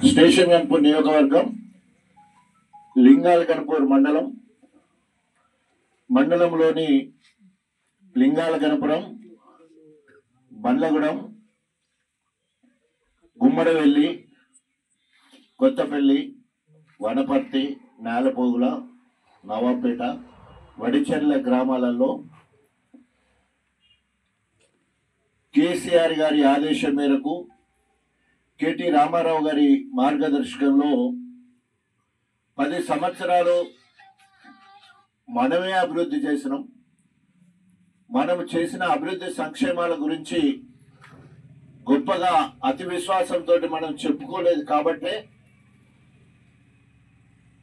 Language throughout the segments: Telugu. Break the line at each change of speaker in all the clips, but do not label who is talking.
స్టేషన్ గన్పూర్ నియోజకవర్గం లింగాల గణపూర్ మండలంలోని లింగాల గణపురం, బండ్లగూడెం, గుమ్మడవెల్లి, కొత్తపల్లి, వనపర్తి, నేలపోగుల, నవాపేట, వడిచెర్ల గ్రామాలలో కేసీఆర్ గారి ఆదేశం మేరకు కేటీ రామారావు గారి మార్గదర్శకంలో 10 సంవత్సరాలు మనమే అభివృద్ధి చేసినాం. మనం చేసిన అభివృద్ధి సంక్షేమాల గురించి గొప్పగా అతి విశ్వాసంతో మనం చెప్పుకోలేదు కాబట్టి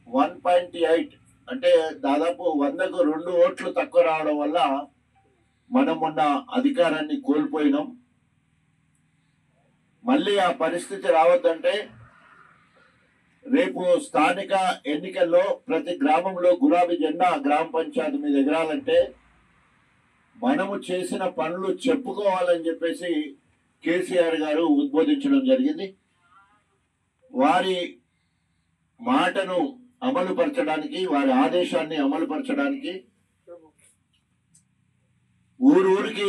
1.8 అంటే దాదాపు 100కు 2 ఓట్లు తక్కువ రావడం వల్ల మనం మొన్న అధికారాన్ని కోల్పోయినాం. మళ్ళీ ఆ పరిస్థితి రావద్దంటే రేపు స్థానిక ఎన్నికల్లో ప్రతి గ్రామంలో గులాబీ జెండా గ్రామ పంచాయతీ మీద ఎగరాలంటే మనము చేసిన పనులు చెప్పుకోవాలని చెప్పేసి కేసీఆర్ గారు ఉద్బోధించడం జరిగింది. వారి మాటను అమలుపరచడానికి, వారి ఆదేశాన్ని అమలుపరచడానికి ఊరూరికి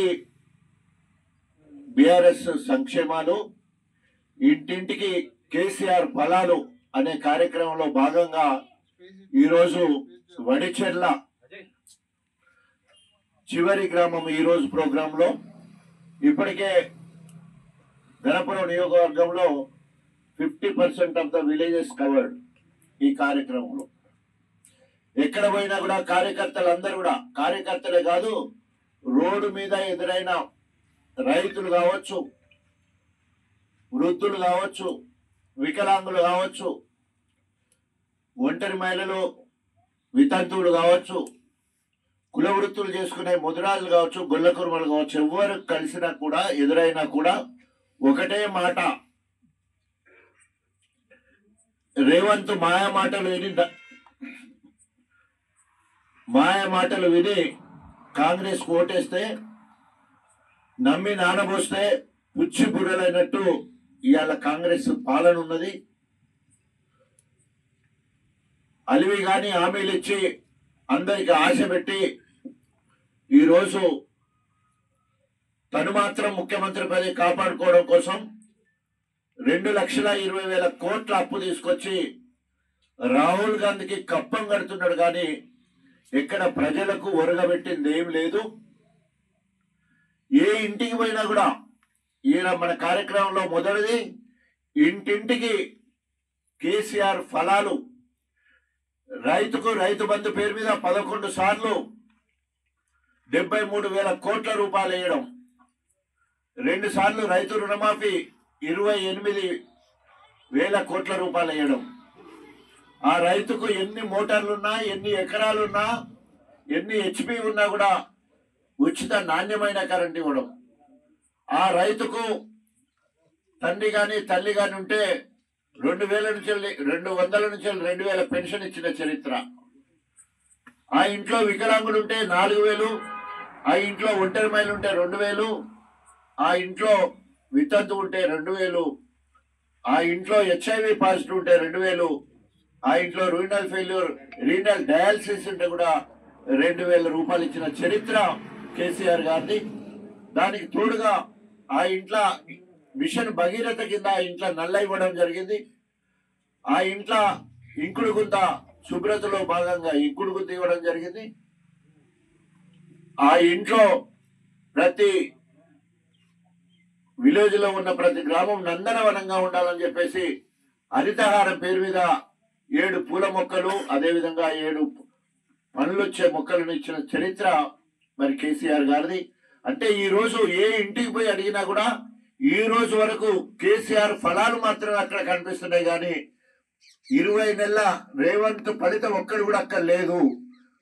బీఆర్ఎస్ సంక్షేమాలు, ఇంటింటికి కేసీఆర్ ఫలాలు అనే కార్యక్రమంలో భాగంగా ఈరోజు వడిచెర్ల చివరి గ్రామం ఈరోజు ప్రోగ్రాంలో ఇప్పటికే గణపురం నియోజకవర్గంలో 50% ఆఫ్ ద విలేజెస్ కవర్డ్. ఈ కార్యక్రమంలో ఎక్కడ పోయినా కూడా కార్యకర్తలందరూ కూడా, కార్యకర్తలే కాదు, రోడ్డు మీద ఎదురైన రైతులు కావచ్చు, వృద్ధులు కావచ్చు, వికలాంగులు కావచ్చు, ఒంటరి మహిళలు, వితంతువులు కావచ్చు, కుల వృత్తులు చేసుకునే ముదిరాజులు కావచ్చు, గొల్ల కుర్మలు కావచ్చు, ఎవరు కలిసినా కూడా ఎదురైనా కూడా ఒకటే మాట, రేవంత్ మాయ మాటలు విని కాంగ్రెస్ ఓటేస్తే, నమ్మి నానబోస్తే పుచ్చి బుర్రలైనట్టు ఇవాళ కాంగ్రెస్ పాలన ఉన్నది. అలివి గాని హామీలు ఇచ్చి అందరికి ఆశ పెట్టి ఈరోజు తను మాత్రం ముఖ్యమంత్రి పదవి కాపాడుకోవడం కోసం 2,20,000 కోట్ల అప్పు తీసుకొచ్చి రాహుల్ గాంధీకి కప్పం కడుతున్నాడు. కానీ ఎక్కడ ప్రజలకు ఒరగబెట్టింది ఏం లేదు. ఏ ఇంటికి పోయినా కూడా ఈయన మన కార్యక్రమంలో మొదటిది ఇంటింటికి కేసీఆర్ ఫలాలు, రైతుకు రైతు బంధు పేరు మీద 11 సార్లు 73,000 కోట్ల రూపాయలు వేయడం, 2 సార్లు రైతు రుణమాఫీ 28,000 కోట్ల రూపాయలు వేయడం, ఆ రైతుకు ఎన్ని మోటార్లున్నా, ఎన్ని ఎకరాలున్నా, ఎన్ని హెచ్పి ఉన్నా కూడా ఉచిత నాణ్యమైన కరెంట్ ఇవ్వడం, ఆ రైతుకు తండ్రి కానీ తల్లి కానీ ఉంటే 200 నుంచి 2,000 పెన్షన్ ఇచ్చిన చరిత్ర, ఆ ఇంట్లో వికలాంగులు ఉంటే 4,000, ఆ ఇంట్లో ఒంటరి మహిళలు ఉంటే 2,000, ఆ ఇంట్లో వితంతు ఉంటే 2,000, ఆ ఇంట్లో HIV పాజిటివ్ ఉంటే 2,000, ఆ ఇంట్లో రీనల్ డయాలసిస్ ఉంటే కూడా 2,000 రూపాయలు ఇచ్చిన చరిత్ర కేసీఆర్ గారిది. దానికి తోడుగా ఆ ఇంట్లో మిషన్ భగీరథ కింద ఆ ఇంట్లో నల్ల ఇవ్వడం జరిగింది. ఆ ఇంట్లో ఇంకుడు గుంత శుభ్రతలో భాగంగా ఇంకుడు గుంత ఇవ్వడం జరిగింది. ఆ ఇంట్లో ప్రతి విలేజ్ లో ఉన్న ప్రతి గ్రామం నందనవనంగా ఉండాలని చెప్పేసి హరితహారం పేరు మీద 7 పూల మొక్కలు, అదేవిధంగా 7 పండ్లు వచ్చే మొక్కలను ఇచ్చిన చరిత్ర మరి కేసీఆర్ గారిది. అంటే ఈ రోజు ఏ ఇంటికి పోయి అడిగినా కూడా ఈ రోజు వరకు కేసీఆర్ ఫలాలు మాత్రమే అక్కడ కనిపిస్తున్నాయి. కానీ 20 నెలల రేవంత్ ఫలితం ఒక్కడు కూడా అక్కడ లేదు.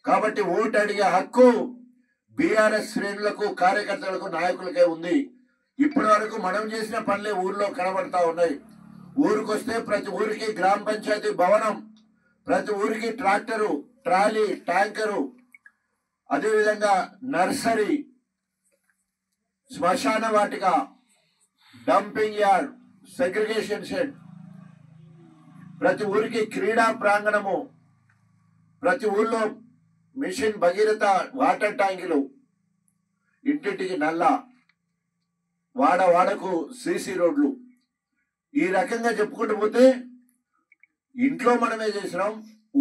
కాబట్టి ఓటు అడిగే హక్కు బీఆర్ఎస్ శ్రేణులకు, కార్యకర్తలకు, నాయకులకే ఉంది. ఇప్పటి వరకు మనం చేసిన పనులే ఊర్లో కనబడతా ఉన్నాయి. ఊరికొస్తే ప్రతి ఊరికి గ్రామ పంచాయతీ భవనం, ప్రతి ఊరికి ట్రాక్టరు, ట్రాలీ, ట్యాంకరు, అదేవిధంగా నర్సరీ, శ్మశాన వాటిక, డంపింగ్ యార్డ్, సెగ్రిగేషన్ షెడ్, ప్రతి ఊరికి క్రీడా ప్రాంగణము, ప్రతి ఊళ్ళో మిషన్ భగీరథ వాటర్ ట్యాంకులు, ఇంటింటికి నల్ల, వాడకు సీసీ రోడ్లు. ఈ రకంగా చెప్పుకుంటూ పోతే ఇంట్లో మనమే చేసినాం,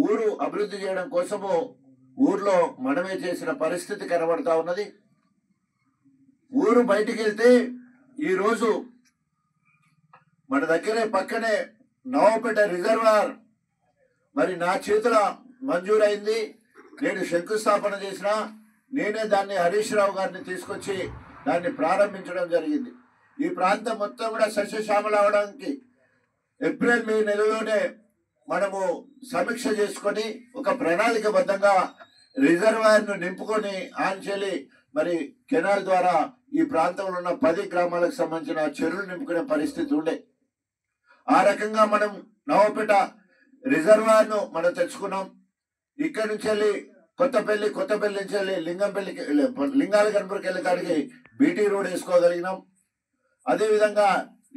ఊరు అభివృద్ధి చేయడం కోసము ఊర్లో మనమే చేసిన పరిస్థితి కనబడతా ఉన్నది. ఊరు బయటికి వెళ్తే ఈరోజు మన దగ్గరే పక్కనే నవాపేట రిజర్వాయర్ మరి నా చేతుల మంజూరైంది. నేను శంకుస్థాపన చేసిన, నేనే దాన్ని హరీష్ రావు గారిని తీసుకొచ్చి దాన్ని ప్రారంభించడం జరిగింది. ఈ ప్రాంతం మొత్తం కూడా సస్యశ్యామల అవడానికి ఏప్రిల్ మే నెలలోనే మనము సమీక్ష చేసుకొని ఒక ప్రణాళికబద్ధంగా రిజర్వాయర్ను నింపుకొని ఆంచెలి మరి కెనాల్ ద్వారా ఈ ప్రాంతంలో ఉన్న 10 గ్రామాలకు సంబంధించిన చెరువులు నింపుకునే పరిస్థితి ఉండే. ఆ రకంగా మనం నవాపేట రిజర్వాయర్ను మనం తెచ్చుకున్నాం. ఇక్కడ నుంచి వెళ్ళి కొత్తపల్లి నుంచి వెళ్ళి లింగాల గణపురికి వెళ్ళేకాడికి బీటీ రోడ్ వేసుకోగలిగినాం. అదేవిధంగా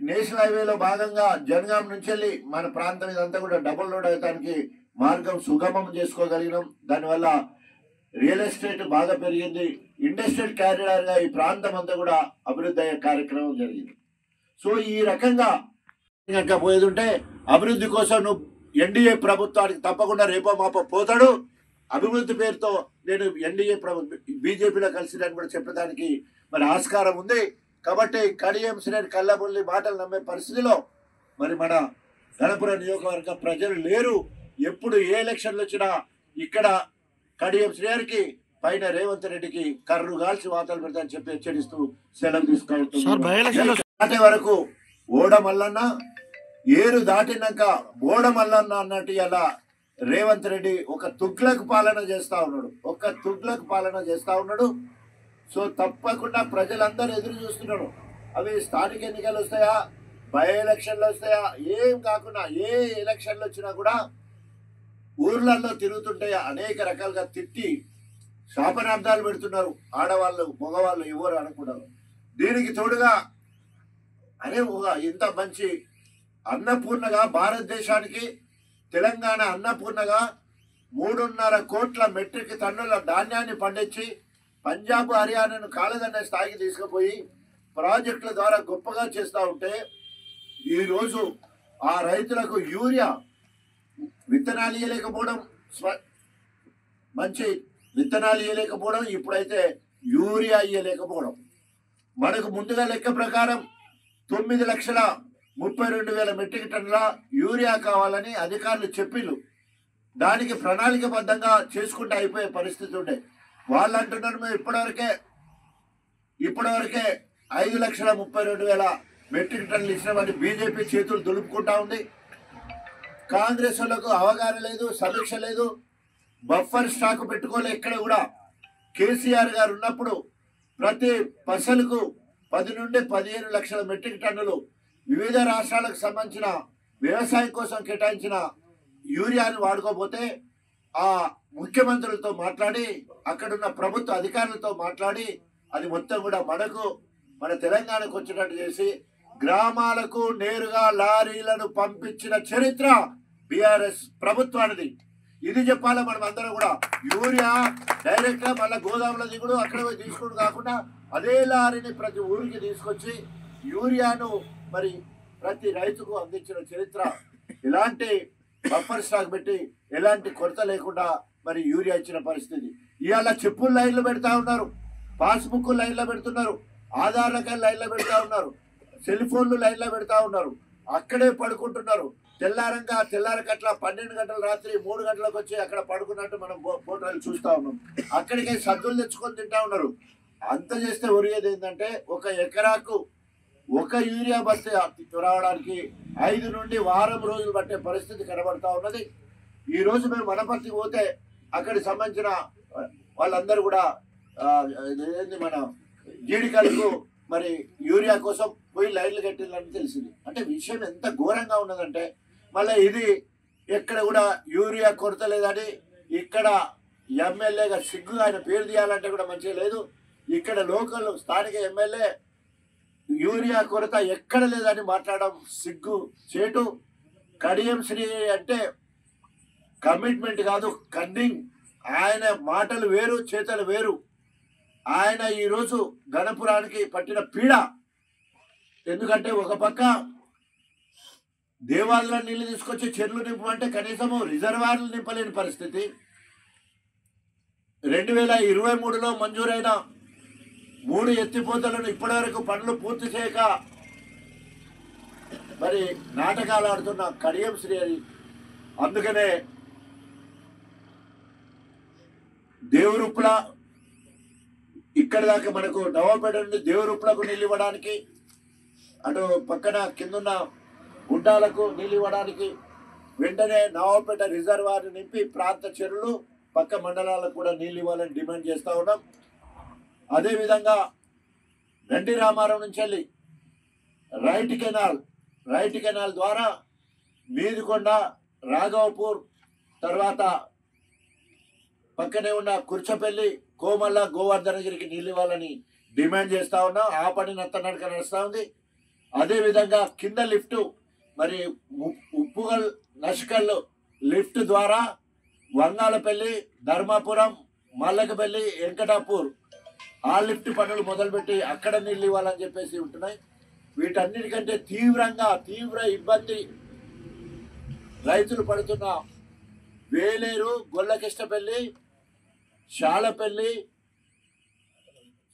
నేషనల్ హైవేలో భాగంగా జనగాం నుంచి వెళ్ళి మన ప్రాంతం ఇదంతా కూడా డబుల్ రోడ్ అవడానికి మార్గం సుగమం చేసుకోగలిగినాం. దానివల్ల రియల్ ఎస్టేట్ బాగా పెరిగింది. ఇండస్ట్రియల్ క్యారిడార్గా ఈ ప్రాంతం అంతా కూడా అభివృద్ధి అయ్యే కార్యక్రమం జరిగింది. సో ఈ రకంగా కనుక పోయేది ఉంటే అభివృద్ధి కోసం నువ్వు ఎన్డీఏ ప్రభుత్వానికి తప్పకుండా రేపో మాపో పోతాడు. అభివృద్ధి పేరుతో నేను ఎన్డీఏ బీజేపీలో కలిసిదని కూడా చెప్పడానికి మరి ఆస్కారం ఉంది. కాబట్టి కడియం శ్రేణి కళ్ళబుల్లి మాటలు నమ్మే పరిస్థితిలో మరి మన గణపురం నియోజకవర్గ ప్రజలు లేరు. ఎప్పుడు ఏ ఎలక్షన్లు వచ్చినా ఇక్కడ కడియం శ్రేణికి పైన రేవంత్ రెడ్డికి కర్రు గాల్చి వార్తలు పెడతానని చెప్పి హెచ్చరిస్తూ సెలవు తీసుకుంటున్నారు. వరకు ఓడమల్లన్న ఏరు దాటినాక ఓడమల్లన్న అన్నట్టు అలా రేవంత్ రెడ్డి ఒక తుగ్లక్ పాలన చేస్తా ఉన్నాడు. సో తప్పకుండా ప్రజలందరూ ఎదురు చూస్తున్నారు. అవి స్థానిక ఎన్నికలు వస్తాయా, బై ఎలక్షన్లు వస్తాయా, ఏం కాకుండా ఏ ఎలక్షన్లు వచ్చినా కూడా ఊర్లలో తిరుగుతుంటే అనేక రకాలుగా తిట్టి శాపనార్థాలు పెడుతున్నారు. ఆడవాళ్ళు మగవాళ్ళు ఎవరు అనుకున్నారు. దీనికి తోడుగా ఇంత మంచి అన్నపూర్ణగా భారతదేశానికి తెలంగాణ అన్నపూర్ణగా 3.5 కోట్ల మెట్రిక్ టన్నుల ధాన్యాన్ని పండించి పంజాబ్ హర్యానాను కాలదన్న స్థాయికి తీసుకుపోయి ప్రాజెక్టుల ద్వారా గొప్పగా చేస్తూ ఉంటే ఈరోజు ఆ రైతులకు యూరియా విత్తనాలు ఇవ్వలేకపోవడం, మంచి విత్తనాలు ఇవ్వలేకపోవడం, ఇప్పుడైతే యూరియా ఇవ్వలేకపోవడం. మనకు ముందుగా లెక్క ప్రకారం 9,32,000 మెట్రిక్ టన్నుల యూరియా కావాలని అధికారులు చెప్పిళ్ళు. దానికి ప్రణాళికబద్ధంగా చేసుకుంటే అయిపోయే పరిస్థితి ఉండే. వాళ్ళు అంటున్నారు మేము ఇప్పటివరకే 5,32,000 మెట్రిక్ టన్నులు ఇచ్చినామని బీజేపీ చేతులు దులుపుకుంటా ఉంది. కాంగ్రెస్ వాళ్ళకు అవగాహన లేదు, సమీక్ష లేదు, బఫర్ స్టాక్ పెట్టుకోలే. ఇక్కడ కూడా కేసీఆర్ గారు ఉన్నప్పుడు ప్రతి పసలకు 10 నుండి 15 లక్షల మెట్రిక్ టన్నులు వివిధ రాష్ట్రాలకు సంబంధించిన వ్యవసాయం కోసం కేటాయించిన యూరియాను వాడుకోపోతే ఆ ముఖ్యమంత్రులతో మాట్లాడి అక్కడున్న ప్రభుత్వ అధికారులతో మాట్లాడి అది మొత్తం కూడా మన తెలంగాణకు వచ్చేటట్టు చేసి గ్రామాలకు నేరుగా లారీలను పంపించిన చరిత్ర బీఆర్ఎస్ ప్రభుత్వానిది. ఇది చెప్పాలి మనం అందరం కూడా. యూరియా డైరెక్ట్ గా మళ్ళీ గోదాములో దిగుడు అక్కడ పోయి తీసుకుడు కాకుండా అదే లారీని ప్రతి ఊరికి తీసుకొచ్చి యూరియాను మరి ప్రతి రైతుకు అందించిన చరిత్ర. ఎలాంటి బఫర్ స్టాక్ పెట్టి ఎలాంటి కొరత లేకుండా మరి యూరియా ఇచ్చిన పరిస్థితి. ఇవాళ చెప్పులు లైన్లో పెడతా ఉన్నారు, పాస్బుక్ లైన్లో పెడుతున్నారు, ఆధార్ కార్డు లైన్లో పెడతా ఉన్నారు, సెల్ ఫోన్లు లైన్లో పెడతా ఉన్నారు. అక్కడే పడుకుంటున్నారు. తెల్లారకట్ల 12 గంటల రాత్రి 3 గంటలకు వచ్చి అక్కడ పడుకున్నట్టు మనం ఫోటోలు చూస్తూ ఉన్నాం. అక్కడికి సద్దులు తెచ్చుకొని తింటా ఉన్నారు. అంత చేస్తే ఒరిగేది ఏంటంటే 1 ఎకరాకు 1 యూరియా బస్తా రావడానికి 5 నుండి వారం రోజులు పట్టే పరిస్థితి కనబడతా ఉన్నది. ఈ రోజు మేము వనపర్తికి పోతే అక్కడికి సంబంధించిన వాళ్ళందరూ కూడా మన జీడికలకు మరి యూరియా కోసం పోయి లైన్లు కట్టిందని తెలిసింది. అంటే విషయం ఎంత ఘోరంగా ఉన్నదంటే మళ్ళీ ఇది ఎక్కడ కూడా యూరియా కొరత లేదని, ఇక్కడ ఎమ్మెల్యేగా సిగ్గు ఆయన పేరు తీయాలంటే కూడా మంచిగా లేదు. ఇక్కడ లోకల్ స్థానిక ఎమ్మెల్యే యూరియా కొరత ఎక్కడ లేదని మాట్లాడడం సిగ్గు చేటు. కడియం శ్రీ అంటే కమిట్మెంట్ కాదు, కన్నింగ్. ఆయన మాటలు వేరు, చేతలు వేరు. ఆయన ఈరోజు గణపురానికి పట్టిన పీడ. ఎందుకంటే ఒక పక్క దేవాలయాల నీళ్లు తీసుకొచ్చి చెర్లు నింపమంటే కనీసము రిజర్వాయర్లు నింపలేని పరిస్థితి. 2023లో మంజూరైన 3 ఎత్తిపోతలను ఇప్పటివరకు పనులు పూర్తి చేయక మరి నాటకాలు ఆడుతున్న కడియం శ్రీ. అందుకనే దేవురుప్ల ఇక్కడి దాకా మనకు నవాపేట నుండి దేవురుప్లకు నీళ్ళు ఇవ్వడానికి, అటు పక్కన కిందున్న గుండాలకు నీళ్ళు ఇవ్వడానికి వెంటనే నవాపేట రిజర్వాయర్ నింపి ప్రాంత చెరువులు పక్క మండలాలకు కూడా నీళ్ళు ఇవ్వాలని డిమాండ్ చేస్తూ ఉన్నాం. అదేవిధంగా గండి రామారం నుంచి వెళ్ళి రైట్ కెనాల్ ద్వారా మీదికొండ, రాఘవపూర్, తర్వాత పక్కనే ఉన్న కుర్చపల్లి, కోమల్ల, గోవర్ధనగిరికి నీళ్ళు ఇవ్వాలని డిమాండ్ చేస్తూ ఉన్నాం. ఆ పని నత్తనడక నడుస్తూ ఉంది. అదేవిధంగా కింద లిఫ్ట్ మరి ఉప్పుగల్, నష్కల్ లిఫ్ట్ ద్వారా వంగాలపల్లి, ధర్మాపురం, మల్లకపల్లి, వెంకటాపూర్ ఆ లిఫ్ట్ పనులు మొదలుపెట్టి అక్కడ నీళ్ళు ఇవ్వాలని చెప్పేసి ఉంటున్నాయి. వీటన్నిటికంటే తీవ్ర ఇబ్బంది రైతులు పడుతున్న వేలేరు, గొల్లకిష్టపల్లి, శాలపల్లి,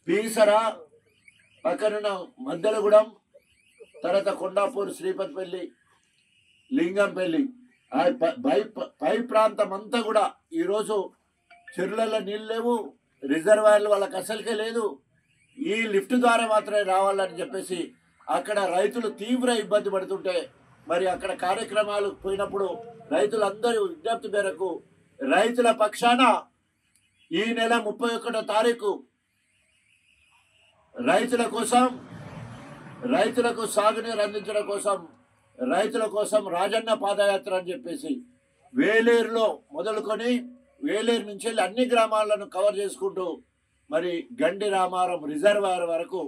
పీసర, పక్కనున్న మద్దెలగూడెం, తర్వాత కొండాపూర్, శ్రీపతిపల్లి, లింగంపల్లి పై ప్రాంతం అంతా కూడా ఈరోజు చెరువులలో నీళ్ళు లేవు, రిజర్వాయర్లు వాళ్ళకి అసలుకే లేదు. ఈ లిఫ్ట్ ద్వారా మాత్రమే రావాలని చెప్పేసి అక్కడ రైతులు తీవ్ర ఇబ్బంది పడుతుంటే మరి అక్కడ కార్యక్రమాలు పోయినప్పుడు రైతులందరూ విజ్ఞప్తి మేరకు రైతుల పక్షాన ఈ నెల 31వ తారీఖు రైతులకు సాగునీరు అందించడం కోసం, రైతుల కోసం రాజన్న పాదయాత్ర అని చెప్పేసి వేలేరులో మొదలుకొని వేలేరు నుంచి వెళ్ళి అన్ని గ్రామాలను కవర్ చేసుకుంటూ మరి గండి రామారం రిజర్వాయర్ వరకు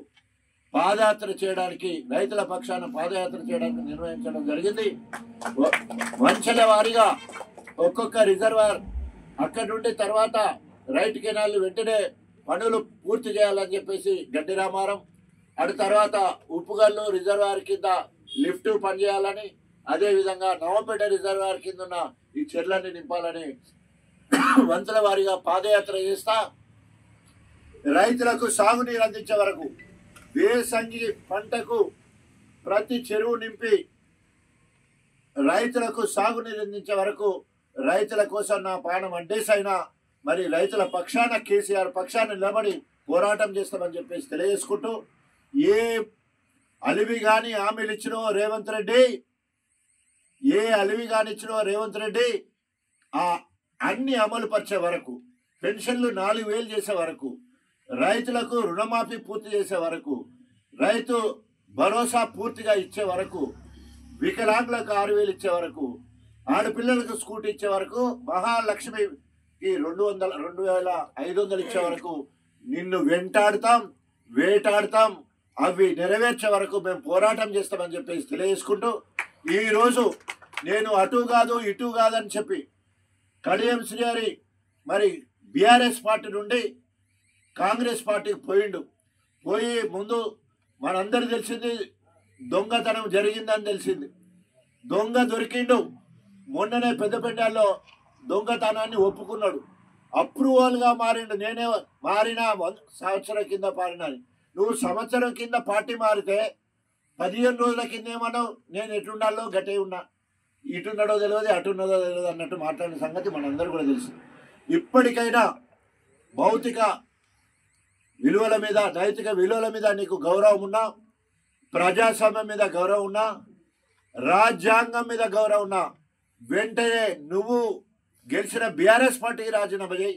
పాదయాత్ర చేయడానికి, రైతుల పక్షాన పాదయాత్ర చేయడానికి నిర్ణయించడం జరిగింది. వంచల వారీగా ఒక్కొక్క రిజర్వాయర్ అక్కడి నుండి తర్వాత రైట్ కెనాల్ వెంటనే పనులు పూర్తి చేయాలని చెప్పేసి గండి రామారం, అటు తర్వాత ఉప్పుగల్లు రిజర్వాయర్ కింద లిఫ్ట్ పనిచేయాలని, అదేవిధంగా నవపేట రిజర్వాయర్ కింద ఉన్న ఈ చెర్లన్నీ నింపాలని వంతుల వారీగా పాదయాత్ర చేస్తా రైతులకు సాగునీరు అందించే వరకు, వేసంగి పంటకు ప్రతి చెరువు నింపి రైతులకు సాగునీరు అందించే వరకు రైతుల కోసం నా ప్రాణం అడ్డేసైనా మరి రైతుల పక్షాన కేసీఆర్ పక్షాన నిలబడి పోరాటం చేస్తామని చెప్పేసి తెలియజేసుకుంటూ, ఏ అలివి కానీ హామీలు ఇచ్చినో రేవంత్ రెడ్డి ఆ అన్ని అమలు పరిచే వరకు, పెన్షన్లు 4000 చేసే వరకు, రైతులకు రుణమాఫీ పూర్తి చేసే వరకు, రైతు భరోసా పూర్తిగా ఇచ్చే వరకు, వికలాంగులకు 6000 ఇచ్చే వరకు, ఆడపిల్లలకు స్కూటీ ఇచ్చే వరకు, మహాలక్ష్మికి 2500 ఇచ్చే వరకు నిన్ను వెంటాడుతాం, వేటాడుతాం, అవి నెరవేర్చే వరకు మేము పోరాటం చేస్తామని చెప్పేసి తెలియజేసుకుంటూ, ఈరోజు నేను అటు కాదు ఇటు కాదని చెప్పి కడియం శ్రీహరి మరి బీఆర్ఎస్ పార్టీ నుండి కాంగ్రెస్ పార్టీకి పోయి ముందు మనందరూ తెలిసింది దొంగతనం జరిగిందని తెలిసింది. దొంగ దొరికిండు. మొన్ననే పెద్దపెండాల్లో దొంగతనాన్ని ఒప్పుకున్నాడు. అప్రూవల్గా మారిండు. నేనే మారినా సంవత్సరం కింద మారినని. నువ్వు సంవత్సరం కింద పార్టీ మారితే 15 రోజుల కింద ఏమన్నావు, నేను ఎటుండాలో గట్టే ఉన్నా, ఇటున్నాడో తెలియదు అటున్నదో తెలియదు అన్నట్టు మాట్లాడిన సంగతి మనందరూ కూడా తెలుసు. ఇప్పటికైనా భౌతిక విలువల మీద, నైతిక విలువల మీద నీకు గౌరవం ఉన్నా, ప్రజాస్వామ్యం మీద గౌరవం ఉన్నా, రాజ్యాంగం మీద గౌరవం ఉన్నా, వెంటనే నువ్వు గెలిచిన బీఆర్ఎస్ పార్టీకి రాజీనామా చేయి,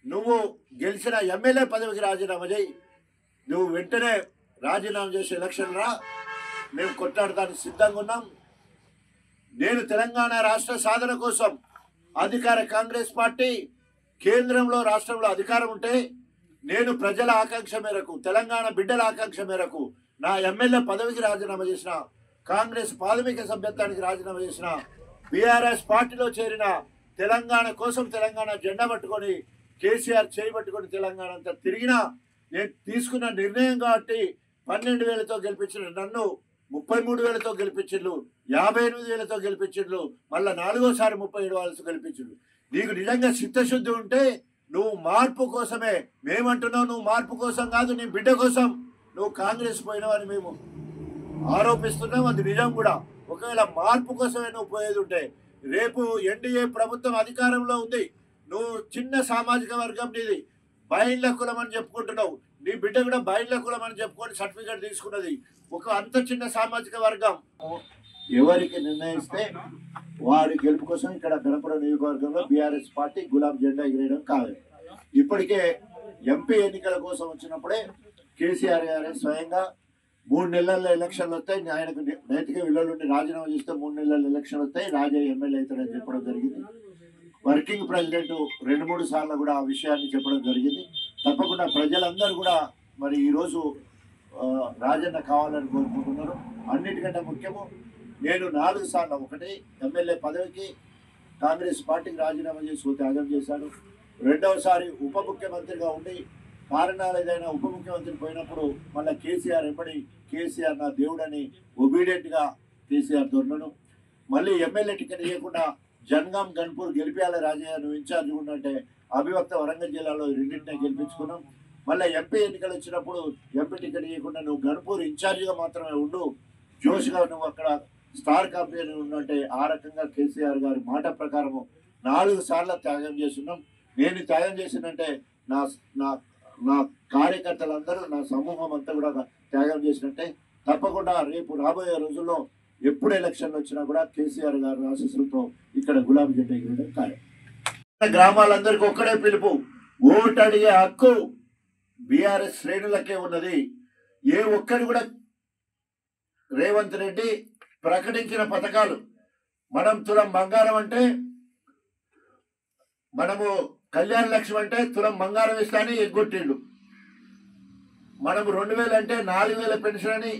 నువ్వు గెలిచిన ఎమ్మెల్యే పదవికి రాజీనామా చేయి, నువ్వు వెంటనే రాజీనామా చేసి ఎలక్షన్ రా, మేము కొట్లాడడానికి సిద్ధంగా ఉన్నాం. నేను తెలంగాణ రాష్ట్ర సాధన కోసం అధికార కాంగ్రెస్ పార్టీ కేంద్రంలో రాష్ట్రంలో అధికారం ఉంటే నేను ప్రజల ఆకాంక్ష మేరకు, తెలంగాణ బిడ్డల ఆకాంక్ష మేరకు నా ఎమ్మెల్యే పదవికి రాజీనామా చేసిన, కాంగ్రెస్ ప్రాథమిక సభ్యత్వానికి రాజీనామా చేసిన బీఆర్ఎస్ పార్టీలో చేరిన తెలంగాణ కోసం తెలంగాణ జెండా పట్టుకొని కేసీఆర్ చేయబట్టుకొని తెలంగాణ అంతా తిరిగినా నేను తీసుకున్న నిర్ణయం కాబట్టి 12,000తో గెలిపించిన నన్ను 33,000తో గెలిపించిండ్రు, 58,000తో గెలిపించిండ్రు, మళ్ళీ 4వసారి 37,000తో గెలిపించిండ్రు. నీకు నిజంగా చిత్తశుద్ధి ఉంటే నువ్వు మార్పు కోసమే, మేమంటున్నావు నువ్వు మార్పు కోసం కాదు, నీ బిడ్డ కోసం నువ్వు కాంగ్రెస్ పోయినావని మేము ఆరోపిస్తున్నాం. అది నిజం కూడా. ఒకవేళ మార్పు కోసమే నువ్వు పోయేది ఉంటే రేపు ఎన్డీఏ ప్రభుత్వం అధికారంలో ఉంది, నువ్వు చిన్న సామాజిక వర్గం నీది, బైండ్ల కులం అని చెప్పుకుంటున్నావు, నీ బిడ్డ కూడా బైండ్ల కులం అని చెప్పుకొని సర్టిఫికేట్ తీసుకున్నది, ఒక అంత చిన్న సామాజిక వర్గం. ఎవరికి నిర్ణయిస్తే వారి గెలుపు కోసం ఇక్కడ గణపురం నియోజకవర్గంలో బీఆర్ఎస్ పార్టీ గులాబీ జెండా ఎగిరేయడం కాదు. ఇప్పటికే ఎంపీ ఎన్నికల కోసం వచ్చినప్పుడే కేసీఆర్ గారే స్వయంగా 3 నెలల్లో ఎలక్షన్లు వస్తాయి, ఆయనకు నైతిక విలువలుండి రాజీనామా చేస్తే 3 నెలల్లో ఎలక్షన్ వస్తాయి, రాజా ఎమ్మెల్యే అవుతాడని చెప్పడం జరిగింది. వర్కింగ్ ప్రెసిడెంట్ 2-3 సార్లు కూడా ఆ విషయాన్ని చెప్పడం జరిగింది. తప్పకుండా ప్రజలందరూ కూడా మరి ఈరోజు రాజన్న కావాలని కోరుకుంటున్నారు. అన్నిటికంటే ముఖ్యము నేను 4 సార్లు ఒకటి ఎమ్మెల్యే పదవికి కాంగ్రెస్ పార్టీకి రాజీనామా చేసి త్యాగం చేశాను. 2వసారి ఉప ముఖ్యమంత్రిగా ఉండి కారణాలు ఏదైనా ఉప ముఖ్యమంత్రి పోయినప్పుడు మళ్ళీ కేసీఆర్ ఎంబడి కేసీఆర్ నా దేవుడని ఒబీడియంట్గా కేసీఆర్ దొరలను మళ్ళీ ఎమ్మెల్యే టికెట్ ఇవ్వకుండా జనగాం గన్పూర్ గెలిపించాలి రాజయ్య నువ్వు ఇన్ఛార్జ్ ఉండంటే అభివక్త వరంగల్ జిల్లాలో రెండింటినే గెలిపించుకున్నాం. మళ్ళీ ఎంపీ ఎన్నికలు వచ్చినప్పుడు ఎంపీ టికెట్ ఇవ్వకుండా నువ్వు గన్పూర్ ఇన్ఛార్జిగా మాత్రమే ఉండు, జోష్గా నువ్వు అక్కడ స్టార్ కంపెనీ ఉన్నట్టే ఆ రకంగా కేసీఆర్ గారి మాట ప్రకారము 4 సార్లు త్యాగం చేస్తున్నాం. నేను త్యాగం చేసినంటే నా నా నా కార్యకర్తలందరూ నా సమూహం అంతా కూడా త్యాగం చేసినట్టే. తప్పకుండా రేపు రాబోయే రోజుల్లో ఎప్పుడు ఎలక్షన్లు వచ్చినా కూడా కేసీఆర్ గారి ఆశీస్సులతో ఇక్కడ గులాబీ జెండా ఎగిరడం ఖాయం. గ్రామాలందరికీ ఒక్కడే పిలుపు, ఓటు అడిగే హక్కు బీఆర్ఎస్ శ్రేణులకే ఉన్నది. ఏ ఒక్కరు కూడా రేవంత్ రెడ్డి ప్రకటించిన పథకాలు మనం తులం బంగారం అంటే మనము కళ్యాణ లక్ష్మి అంటే తులం బంగారం ఇస్తానని ఎగ్గొట్టిండు, మనము 2,000 అంటే 4,000 పెన్షన్ అని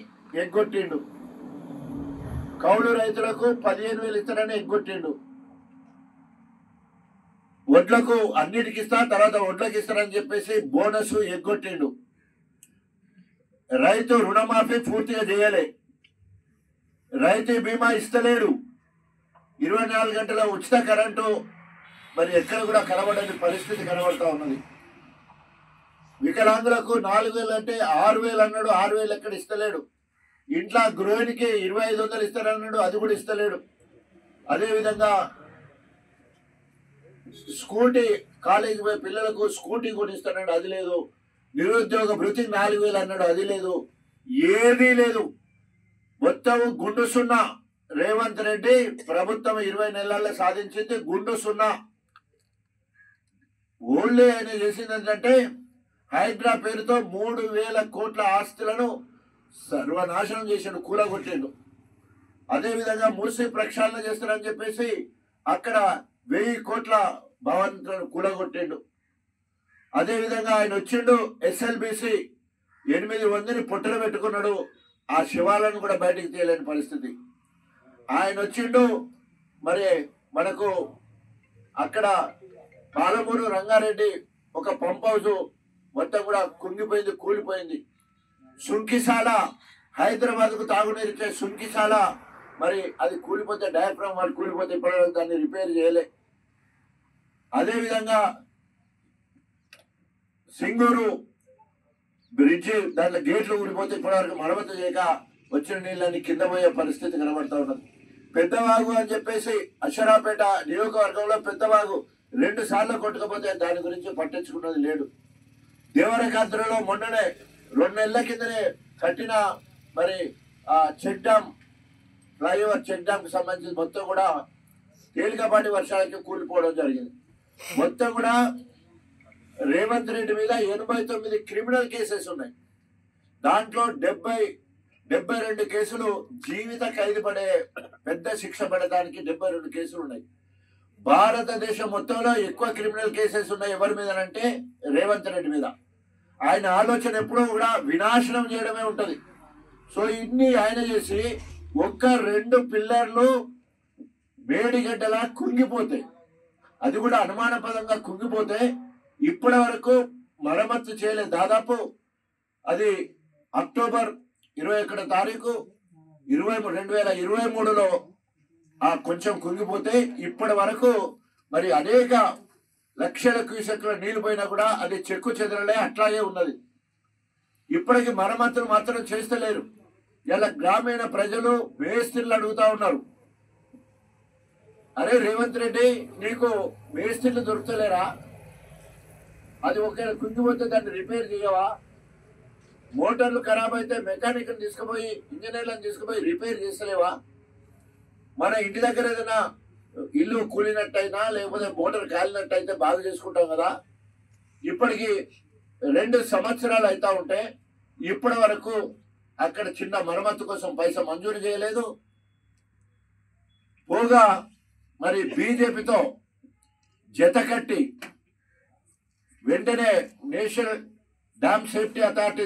ఎగ్గొట్టిండు, కౌలు రైతులకు 15,000 ఇస్తారని ఎగ్గొట్టిండు, వడ్లకు అన్నిటికి ఇస్తా తర్వాత వడ్లకు ఇస్తారని చెప్పేసి బోనస్ ఎగ్గొట్టిండు, రైతు రుణమాఫీ పూర్తిగా చేయలే, రైతు బీమా ఇస్తలేడు, 24 గంటల ఉచిత కరెంటు మరి ఎక్కడ కూడా కనబడని పరిస్థితి కనబడతా ఉన్నది. వికలాంగులకు 4,000 అంటే 6,000 అన్నాడు, 6,000 ఎక్కడ ఇస్తలేడు. ఇంట్లో గృహిణికి 2,500 ఇస్తారన్నాడు, అది కూడా ఇస్తలేడు. అదేవిధంగా స్కూటీ కాలేజీకి పోయే పిల్లలకు స్కూటీ కూడా ఇస్తాడు, అది లేదు. నిరుద్యోగ భృతి 4,000 అన్నాడు, అది లేదు. ఏదీ లేదు, మొత్తం గుండు సున్నా. రేవంత్ రెడ్డి ప్రభుత్వం 20 నెలల్లో సాధించింది గుండు సున్నా. ఓన్లీ ఆయన చేసింది ఏంటంటే హైడ్రా పేరుతో 3,000 కోట్ల ఆస్తులను సర్వనాశనం చేసాడు, కూలగొట్టిండు. అదేవిధంగా మూసి ప్రక్షాళన చేస్తారని చెప్పేసి అక్కడ 1,000 కోట్ల భవనాలను కూలగొట్టిండు. అదేవిధంగా ఆయన వచ్చిండు ఎస్ఎల్బిసి 800 పొట్టలు పెట్టుకున్నాడు, ఆ శివాలను కూడా బయటికి తీయలేని పరిస్థితి. ఆయన వచ్చిండు మరి మనకు అక్కడ పాలమూరు రంగారెడ్డి ఒక పంప్ హౌస్ మొత్తం కూడా కుంగిపోయింది, కూలిపోయింది. సుంకిశాల హైదరాబాద్కు తాగునీరు ఇచ్చే సుంకిశాల మరి అది కూలిపోతే డయాఫ్రామ్ వాళ్ళు కూలిపోతే ఇప్పటివరకు దాన్ని రిపేర్ చేయలే. అదేవిధంగా సింగూరు బ్రిడ్జి దాంట్లో గేట్లు ఊడిపోతే ఇప్పటివరకు మరమ్మతు చేయక వచ్చిన నీళ్ళని కింద పోయే పరిస్థితి కనబడతా ఉన్నది. పెద్దవాగు అని చెప్పేసి అషరాపేట నియోజకవర్గంలో పెద్దవాగు 2 సార్లు కొట్టుకపోతే దాని గురించి పట్టించుకున్నది లేదు. దేవరకాంధ్రలో మొన్ననే 2 నెలల కిందనే కట్టిన మరి ఆ చెక్ డ్యామ్ ఫ్లైఓవర్ చెక్ డ్యామ్కి సంబంధించి మొత్తం కూడా తేలికపాటి వర్షాలకి కూలిపోవడం జరిగింది. మొత్తం కూడా రేవంత్ రెడ్డి మీద 89 క్రిమినల్ కేసెస్ ఉన్నాయి. దాంట్లో 72 కేసులు జీవిత ఖైదు పడే పెద్ద శిక్ష పడడానికి 72 కేసులు ఉన్నాయి. భారతదేశం మొత్తంలో ఎక్కువ క్రిమినల్ కేసెస్ ఉన్నాయి ఎవరి మీద అంటే రేవంత్ రెడ్డి మీద. ఆయన ఆలోచన ఎప్పుడూ కూడా వినాశనం చేయడమే ఉంటుంది. సో ఇన్ని ఆయన చేసి 1-2 పిల్లర్లు మేడిగడ్డలా కుంగిపోతాయి. అది కూడా అనుమానపదంగా కుంగిపోతే ఇప్పటి వరకు మరమ్మతు చేయలేదు. దాదాపు అది అక్టోబర్ 21 తారీఖు 2023లో ఆ కొంచెం కుంగిపోతే ఇప్పటి వరకు మరి అనేక లక్షల క్యూసెక్ల నీళ్లు పోయినా కూడా అది చెక్కు చెదరలే అట్లాగే ఉన్నది. ఇప్పటికి మరమ్మతులు మాత్రం చేస్తలేరు. ఇలా గ్రామీణ ప్రజలు మేస్త్రీలు అడుగుతా ఉన్నారు, అరే రేవంత్ రెడ్డి నీకు మేస్త్రీలు దొరుకుతలేరా? అది ఒకవేళ కుంగిపోతే దాన్ని రిపేర్ చేయవా? మోటార్లు ఖరాబ్ అయితే మెకానిక్ని తీసుకుపోయి ఇంజనీర్లను తీసుకుపోయి రిపేర్ చేస్తలేవా? మన ఇంటి దగ్గర ఏదైనా ఇల్లు కూలినట్టయినా లేకపోతే మోటార్ కాలినట్టయితే బాగా చేసుకుంటాం కదా. ఇప్పటికి 2 సంవత్సరాలు అవుతా ఉంటే ఇప్పటి వరకు అక్కడ చిన్న మరమ్మతు కోసం పైసా మంజూరు చేయలేదు. పోగా మరి బీజేపీతో జత కట్టి వెంటనే నేషనల్ డ్యామ్ సేఫ్టీ అథారిటీ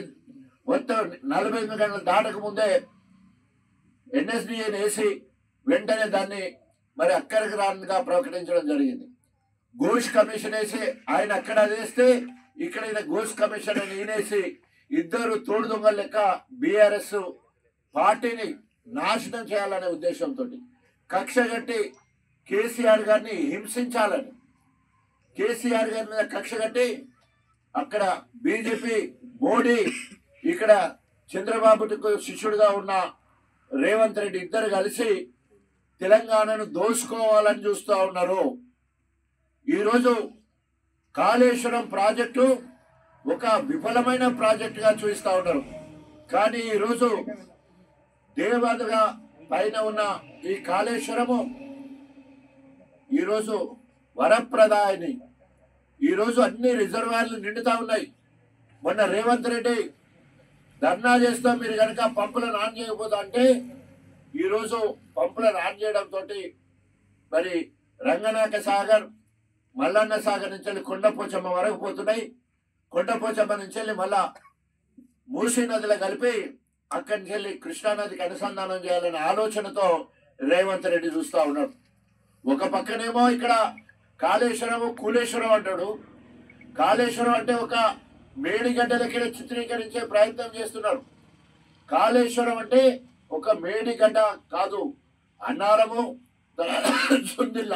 మొత్తం 48 గంటలు దాటక ముందే ఎన్ఎస్డిఏని వేసి వెంటనే దాన్ని మరి అక్కడికి రానిగా ప్రకటించడం జరిగింది. ఘోష్ కమిషన్ వేసి ఆయన అక్కడ వేస్తే ఇక్కడ ఘోష్ కమిషన్ అని ఈయనేసి ఇద్దరు తోడు దొంగల లెక్క బీఆర్ఎస్ పార్టీని నాశనం చేయాలనే ఉద్దేశంతో కక్ష కట్టి కేసీఆర్ గారిని హింసించాలని, కేసీఆర్ గారి మీద కక్ష కట్టి అక్కడ బీజేపీ మోడీ ఇక్కడ చంద్రబాబుకు శిష్యుడిగా ఉన్న రేవంత్ రెడ్డి ఇద్దరు కలిసి తెలంగాణను దోసుకోవాలని చూస్తూ ఉన్నారు. ఈరోజు కాళేశ్వరం ప్రాజెక్టు ఒక విఫలమైన ప్రాజెక్టుగా చూస్తూ ఉన్నారు. కానీ ఈరోజు దేవాదుగా పైన ఉన్న ఈ కాళేశ్వరము ఈరోజు వరప్రదాయని, ఈరోజు అన్ని రిజర్వాయర్లు నిండుతా ఉన్నాయి. మొన్న రేవంత్ రెడ్డి ధర్నా చేస్తాం మీరు కనుక పంపులను ఆన్ చేయకపోతా అంటే ఈరోజు పంపులను ఆన్ చేయడంతో మరి రంగనాయక సాగర్, మల్లన్న సాగర్ నుంచి కొండపోచమ్మ వరకు పోతున్నాయి. కొండపోచమ్మ నుంచి మళ్ళా మూసీ నదిలో కలిపి అక్కడి నుంచి కృష్ణానదికి అనుసంధానం చేయాలనే ఆలోచనతో రేవంత్ రెడ్డి చూస్తూ ఉన్నాడు. ఒక పక్కనేమో ఇక్కడ కాళేశ్వరము కూలేశ్వరం అంటాడు. కాళేశ్వరం అంటే ఒక మేడిగడ్డలకి చిత్రీకరించే ప్రయత్నం చేస్తున్నాడు. కాళేశ్వరం అంటే ఒక మేడిగడ్డ కాదు, అన్నారము సుందిల్ల